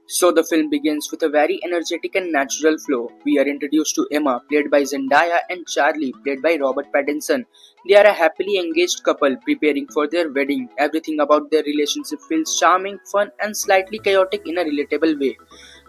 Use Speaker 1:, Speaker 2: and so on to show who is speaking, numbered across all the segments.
Speaker 1: So the film begins with a very energetic and natural flow. We are introduced to Emma, played by Zendaya, and Charlie, played by Robert Pattinson. They are a happily engaged couple preparing for their wedding. Everything about their relationship feels charming, fun, and slightly chaotic in a relatable way.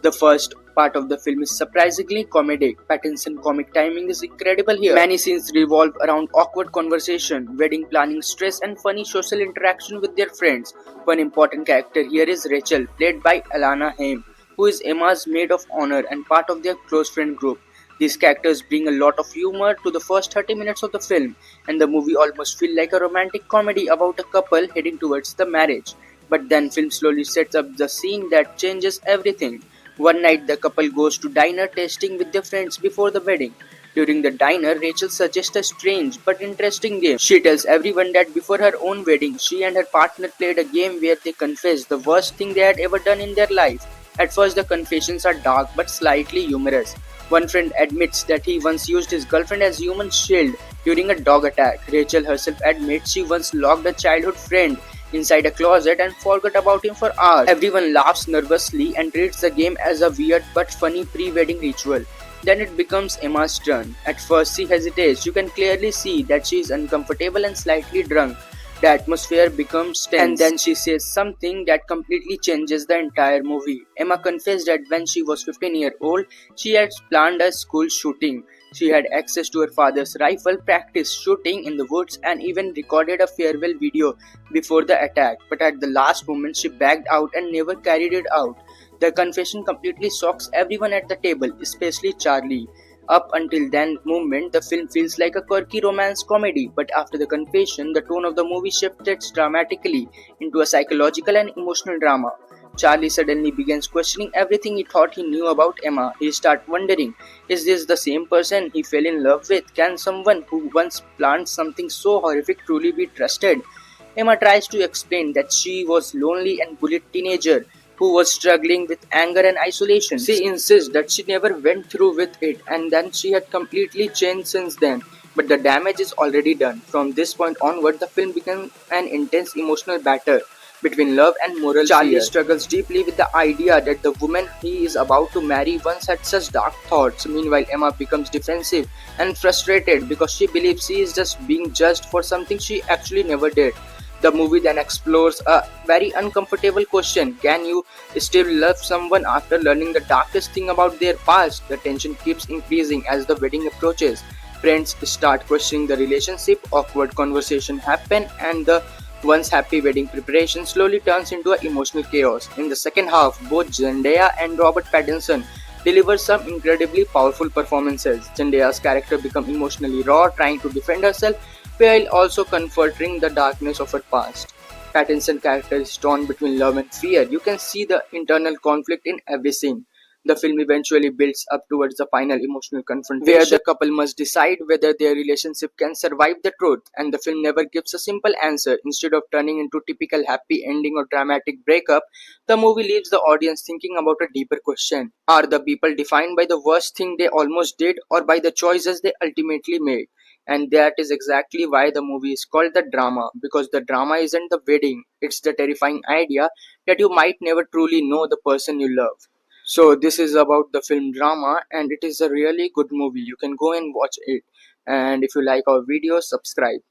Speaker 1: The first part of the film is surprisingly comedic. Pattinson comic timing is incredible here. Many scenes revolve around awkward conversation, wedding planning stress, and funny social interaction with their friends. One important character here is Rachel, played by Alana Haim, who is Emma's maid of honor and part of their close friend group. These characters bring a lot of humor to the first 30 minutes of the film, and the movie almost feels like a romantic comedy about a couple heading towards the marriage. But then film slowly sets up the scene that changes everything. One night the couple goes to diner tasting with their friends before the wedding. During the diner, Rachel suggests a strange but interesting game. She tells everyone that before her own wedding, she and her partner played a game where they confessed the worst thing they had ever done in their life. At first, the confessions are dark but slightly humorous. One friend admits that he once used his girlfriend as human shield during a dog attack. Rachel herself admits she once locked a childhood friend inside a closet and forgot about him for hours. Everyone laughs nervously and treats the game as a weird but funny pre-wedding ritual. Then it becomes Emma's turn. At first she hesitates. You can clearly see that she is uncomfortable and slightly drunk. The atmosphere becomes tense. And then she says something that completely changes the entire movie. Emma confessed that when she was 15 years old, she had planned a school shooting. She had access to her father's rifle, practiced shooting in the woods, and even recorded a farewell video before the attack. But at the last moment, she backed out and never carried it out. The confession completely shocks everyone at the table, especially Charlie. Up until that moment, the film feels like a quirky romance comedy, but after the confession, the tone of the movie shifts dramatically into a psychological and emotional drama. Charlie suddenly begins questioning everything he thought he knew about Emma. He starts wondering, is this the same person he fell in love with? Can someone who once planned something so horrific truly be trusted? Emma tries to explain that she was lonely and bullied teenager who was struggling with anger and isolation. She insists that she never went through with it and then she had completely changed since then. But the damage is already done. From this point onward, the film becomes an intense emotional battle between love and moral Charlie fear. Struggles deeply with the idea that the woman he is about to marry once had such dark thoughts. Meanwhile, Emma becomes defensive and frustrated because she believes she is just being judged for something she actually never did. The movie then explores a very uncomfortable question. Can you still love someone after learning the darkest thing about their past? The tension keeps increasing as the wedding approaches. Friends start questioning the relationship, awkward conversations happen, and the once happy wedding preparation slowly turns into an emotional chaos. In the second half, both Zendaya and Robert Pattinson deliver some incredibly powerful performances. Zendaya's character becomes emotionally raw, trying to defend herself while also confronting the darkness of her past. Pattinson's character is torn between love and fear. You can see the internal conflict in every scene. The film eventually builds up towards the final emotional confrontation where the couple must decide whether their relationship can survive the truth, and the film never gives a simple answer. Instead of turning into typical happy ending or dramatic breakup, the movie leaves the audience thinking about a deeper question. Are the people defined by the worst thing they almost did or by the choices they ultimately made? And that is exactly why the movie is called The Drama, because the drama isn't the wedding, it's the terrifying idea that you might never truly know the person you love. So this is about the film Drama, and it is a really good movie. You can go and watch it. And if you like our videos, subscribe.